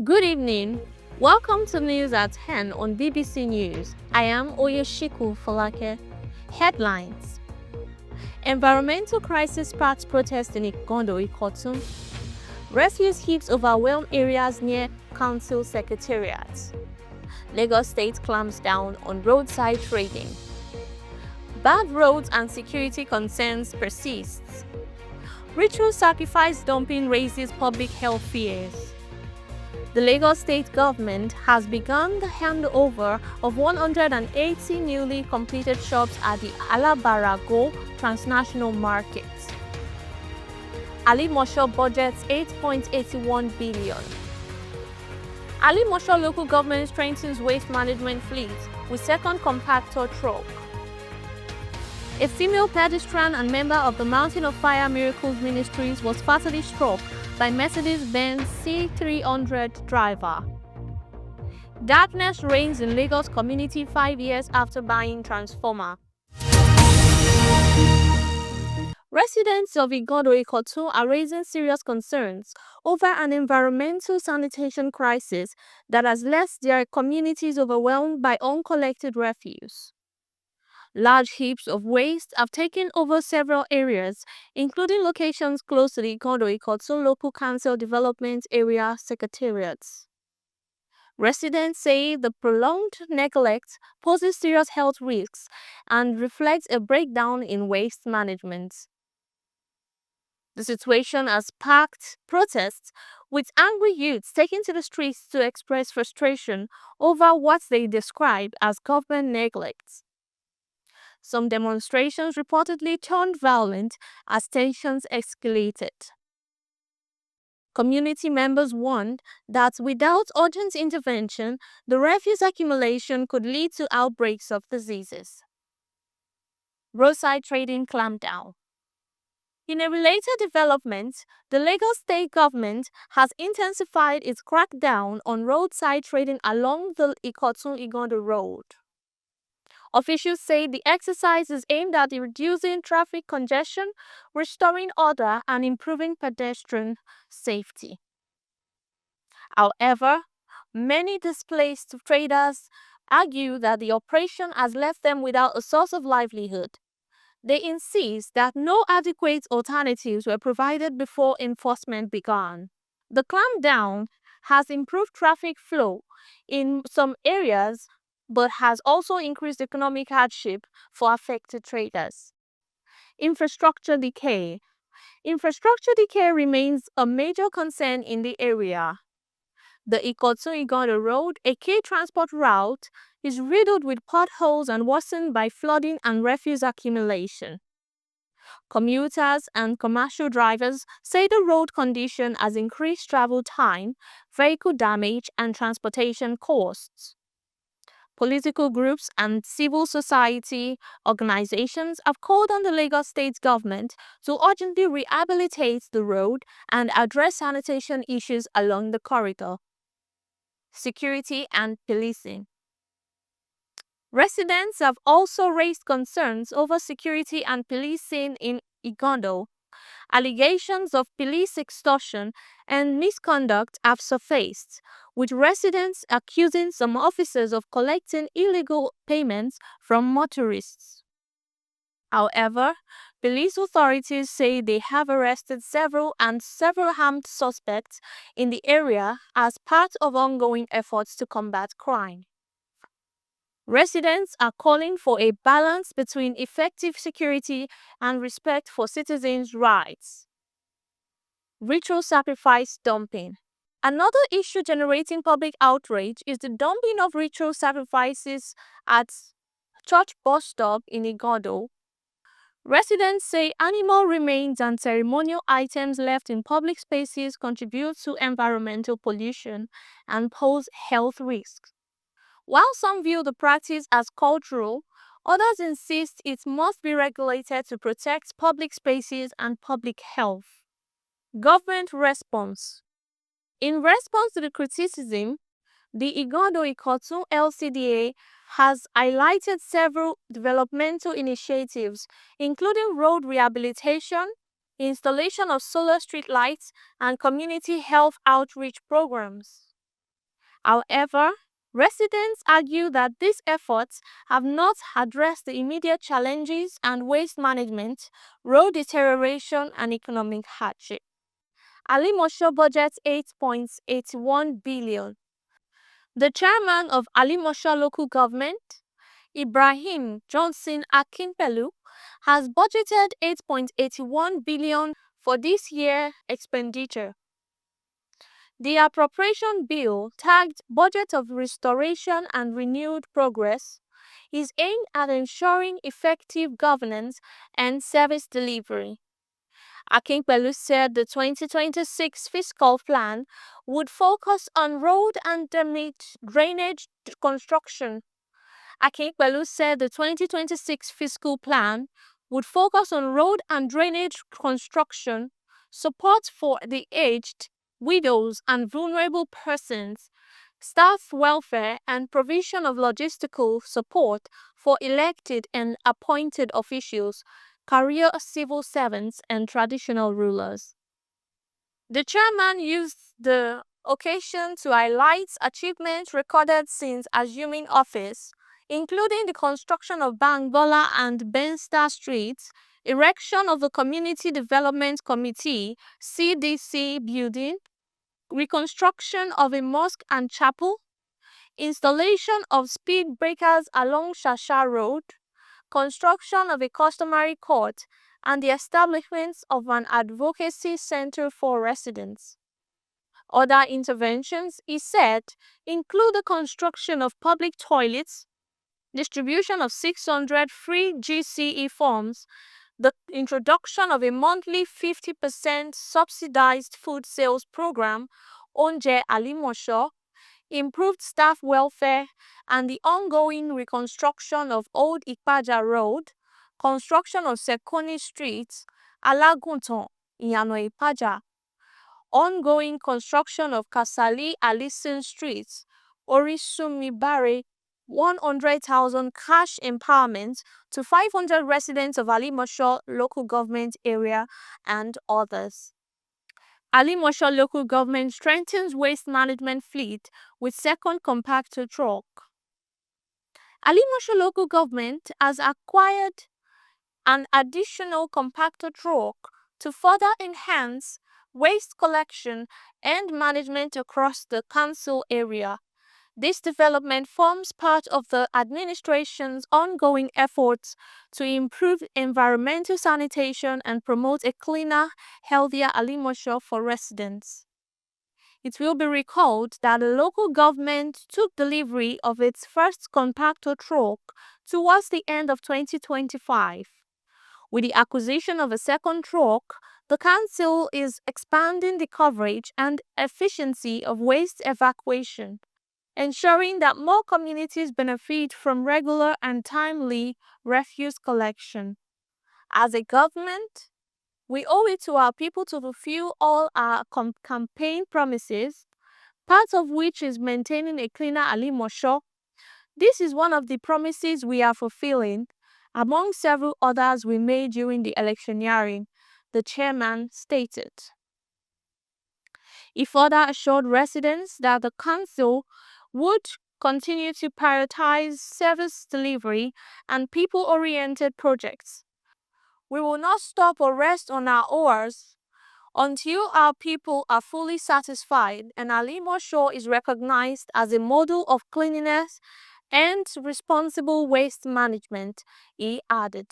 Good evening. Welcome to News at 10 on BBC News. I am Oyeshiku Folake. Headlines: Environmental crisis sparks protest in Igondo, Ikotun. Refuse heaps overwhelm areas near council secretariats. Lagos State clamps down on roadside trading. Bad roads and security concerns persists. Ritual sacrifice dumping raises public health fears. The Lagos State government has begun the handover of 180 newly completed shops at the Alabarago Transnational Market. Ali Mosho budgets 8.81 billion. Ali Mosho local government strengthens waste management fleet with second compactor truck. A female pedestrian and member of the Mountain of Fire Miracles Ministries was fatally struck by Mercedes-Benz C300 driver. Darkness reigns in Lagos community 5 years after buying transformer. Residents of Igodo Ikotu are raising serious concerns over an environmental sanitation crisis that has left their communities overwhelmed by uncollected refuse. Large heaps of waste have taken over several areas, including locations close to the Igondo Ikotun Local Council Development Area Secretariats. Residents say the prolonged neglect poses serious health risks and reflects a breakdown in waste management. The situation has sparked protests, with angry youths taking to the streets to express frustration over what they describe as government neglect. Some demonstrations reportedly turned violent as tensions escalated. Community members warned that without urgent intervention, the refuse accumulation could lead to outbreaks of diseases. Roadside trading clampdown. In a related development, the Lagos State government has intensified its crackdown on roadside trading along the Ikotun-Igondo road. Officials say the exercise is aimed at reducing traffic congestion, restoring order, and improving pedestrian safety. However, many displaced traders argue that the operation has left them without a source of livelihood. They insist that no adequate alternatives were provided before enforcement began. The clampdown has improved traffic flow in some areas, but has also increased economic hardship for affected traders. Infrastructure decay. Infrastructure decay remains a major concern in the area. The Ikotun-Igondo Road, a key transport route, is riddled with potholes and worsened by flooding and refuse accumulation. Commuters and commercial drivers say the road condition has increased travel time, vehicle damage, and transportation costs. Political groups and civil society organizations have called on the Lagos State government to urgently rehabilitate the road and address sanitation issues along the corridor. Security and policing. Residents have also raised concerns over security and policing in Igondo. Allegations of police extortion and misconduct have surfaced, with residents accusing some officers of collecting illegal payments from motorists. However, police authorities say they have arrested several armed suspects in the area as part of ongoing efforts to combat crime. Residents are calling for a balance between effective security and respect for citizens' rights. Ritual sacrifice dumping. Another issue generating public outrage is the dumping of ritual sacrifices at church bus stop in Igodo. Residents say animal remains and ceremonial items left in public spaces contribute to environmental pollution and pose health risks. While some view the practice as cultural, others insist it must be regulated to protect public spaces and public health. Government response. In response to the criticism, the Igondo Ikotun LCDA has highlighted several developmental initiatives, including road rehabilitation, installation of solar street lights, and community health outreach programs. However, residents argue that these efforts have not addressed the immediate challenges and waste management, road deterioration, and economic hardship. Alimosho budgets 8.81 billion. The chairman of Alimosho local government, Ibrahim Johnson Akinpelu, has budgeted 8.81 billion for this year's expenditure. The appropriation bill, tagged Budget of Restoration and Renewed Progress, is aimed at ensuring effective governance and service delivery. Akinpelu said the 2026 fiscal plan would focus on road and drainage construction. Akinpelu said the 2026 fiscal plan would focus on road and drainage construction, support for the aged, widows and vulnerable persons, staff welfare, and provision of logistical support for elected and appointed officials, career civil servants, and traditional rulers. The chairman used the occasion to highlight achievements recorded since assuming office, including the construction of Bangbola and Benstar Streets, erection of the Community Development Committee (CDC) building, reconstruction of a mosque and chapel, installation of speed breakers along Shasha Road, construction of a customary court, and the establishment of an advocacy center for residents. Other interventions, he said, include the construction of public toilets, distribution of 600 free GCE forms, the introduction of a monthly 50% subsidized food sales program, Onje Alimosho, improved staff welfare, and the ongoing reconstruction of Old Ipaja Road, construction of Sekoni Street, Alagunton, Iyano Ipaja, ongoing construction of Kasali Alison Street, Orisumibare, 100,000 cash empowerment to 500 residents of Alimosho local government area, and others. Alimosho local government strengthens waste management fleet with second compactor truck. Alimosho local government has acquired an additional compactor truck to further enhance waste collection and management across the council area. This development forms part of the administration's ongoing efforts to improve environmental sanitation and promote a cleaner, healthier Alimosho for residents. It will be recalled that the local government took delivery of its first compactor truck towards the end of 2025. With the acquisition of a second truck, the council is expanding the coverage and efficiency of waste evacuation, ensuring that more communities benefit from regular and timely refuse collection. As a government, we owe it to our people to fulfill all our campaign promises, part of which is maintaining a cleaner Alimosho. This is one of the promises we are fulfilling, among several others we made during the electioneering, the chairman stated. He further assured residents that the council would continue to prioritize service delivery and people-oriented projects. We will not stop or rest on our oars until our people are fully satisfied and Alimosho is recognized as a model of cleanliness and responsible waste management, he added.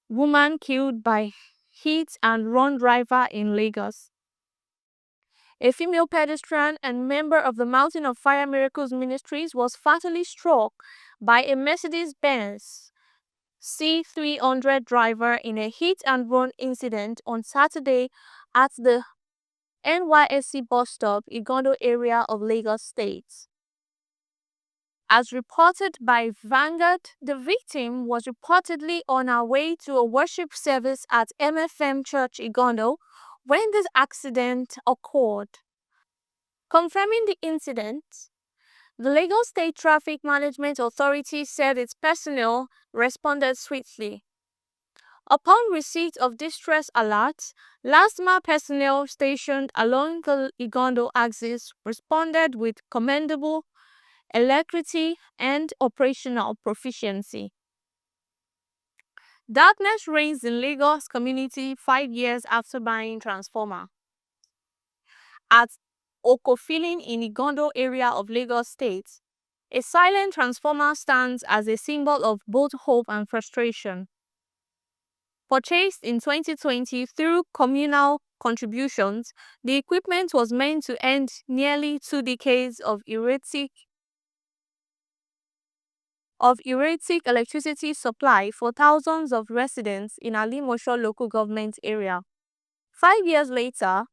Woman killed by hit and run driver in Lagos. A female pedestrian and member of the Mountain of Fire Miracles Ministries was fatally struck by a Mercedes-Benz C300 driver in a hit-and-run incident on Saturday at the NYSC bus stop, Igondo area of Lagos State. As reported by Vanguard, the victim was reportedly on her way to a worship service at MFM Church Igondo when this accident occurred. Confirming the incident, the Lagos State Traffic Management Authority said its personnel responded swiftly. Upon receipt of distress alerts, LASTMA personnel stationed along the Igondo axis responded with commendable alacrity and operational proficiency. Darkness reigns in Lagos community 5 years after buying transformer. At Okofilin in Igondo area of Lagos State, a silent transformer stands as a symbol of both hope and frustration. Purchased in 2020 through communal contributions, the equipment was meant to end nearly 2 decades of erratic electricity supply for thousands of residents in Alimosho local government area. 5 years later,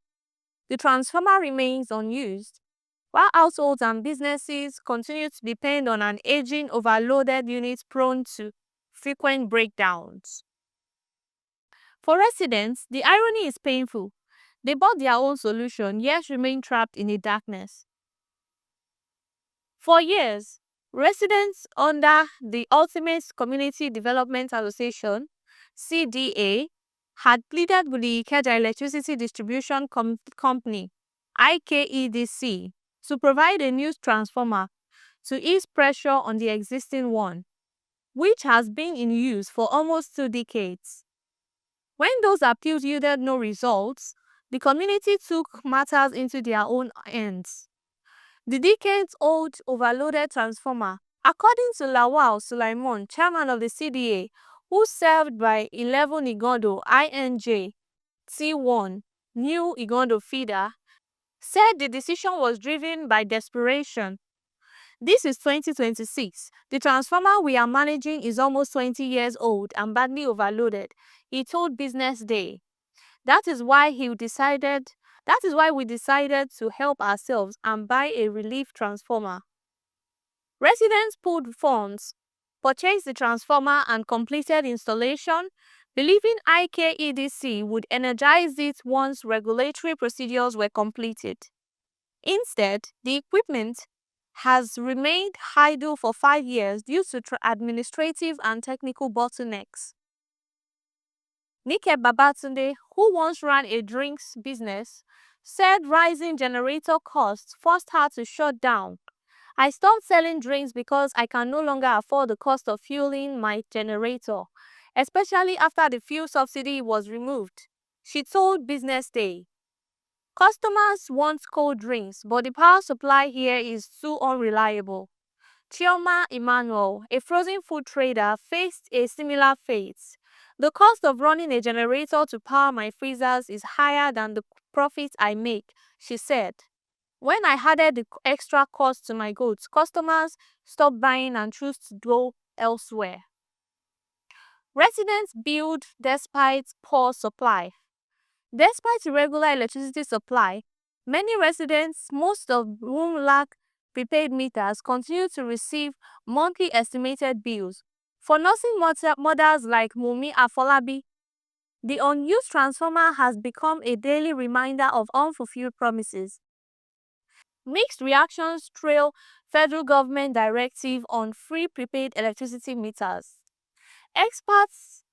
the transformer remains unused, while households and businesses continue to depend on an aging, overloaded unit prone to frequent breakdowns. For residents, the irony is painful. They bought their own solution, yet remain trapped in the darkness. For years, residents under the Ultimate Community Development Association (CDA) had pleaded with the Ikeja Electricity Distribution Company (IKEDC) to provide a new transformer to ease pressure on the existing one, which has been in use for almost 2 decades. When those appeals yielded no results, the community took matters into their own hands. The decades-old overloaded transformer, according to Lawal Sulaiman, chairman of the CDA, who served by 11 Igondo INJ T1 New Igondo feeder, said the decision was driven by desperation. This is 2026. The transformer we are managing is almost 20 years old and badly overloaded, he told Business Day. That is why we decided to help ourselves and buy a relief transformer. Residents pulled funds, purchased the transformer and completed installation, believing IKEDC would energize it once regulatory procedures were completed. Instead, the equipment has remained idle for 5 years due to administrative and technical bottlenecks. Nike Babatunde, who once ran a drinks business, said rising generator costs forced her to shut down. I stopped selling drinks because I can no longer afford the cost of fueling my generator, especially after the fuel subsidy was removed, she told Business Day. Customers want cold drinks, but the power supply here is too unreliable. Chioma Emmanuel, a frozen food trader, faced a similar fate. The cost of running a generator to power my freezers is higher than the profit I make, she said. When I added the extra cost to my goods, customers stopped buying and chose to go elsewhere. Residents build despite poor supply. Despite irregular electricity supply, many residents, most of whom lack prepaid meters, continue to receive monthly estimated bills. For nursing mothers like Mumi Afolabi, the unused transformer has become a daily reminder of unfulfilled promises. Mixed reactions trail federal government directive on free prepaid electricity meters. Experts,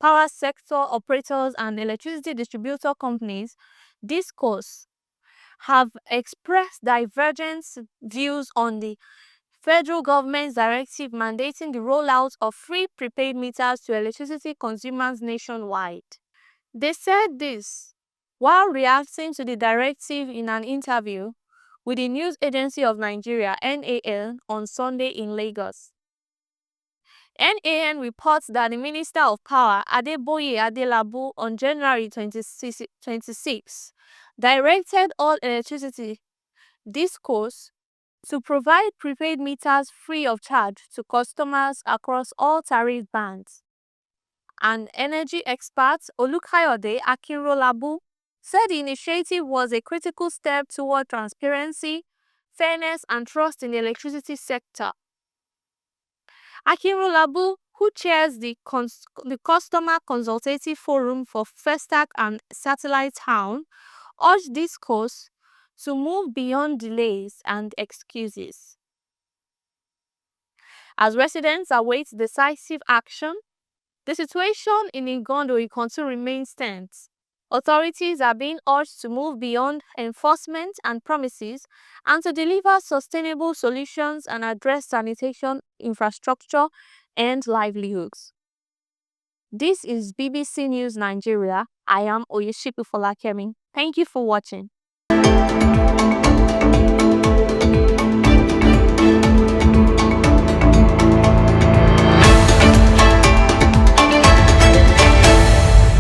power sector operators and electricity distributor companies discourse have expressed divergent views on the federal government's directive mandating the rollout of free prepaid meters to electricity consumers nationwide. They said this while reacting to the directive in an interview with the News Agency of Nigeria (NAN) on Sunday in Lagos. NAN reports that the Minister of Power, Adeboye Adelabu, on January 26, directed all electricity discos to provide prepaid meters free of charge to customers across all tariff bands. An energy expert, Olukayode Akinrolabu, said the initiative was a critical step toward transparency, fairness and trust in the electricity sector. Akinrolabu, who chairs the Customer Consultative Forum for Festac and Satellite Town, urged discourse to move beyond delays and excuses. As residents await decisive action, The situation in Igondo Ikontu remains tense. Authorities are being urged to move beyond enforcement and promises and to deliver sustainable solutions and address sanitation infrastructure and livelihoods. This is BBC News Nigeria. I am Oyeshiku Folake Adeola. Thank you for watching.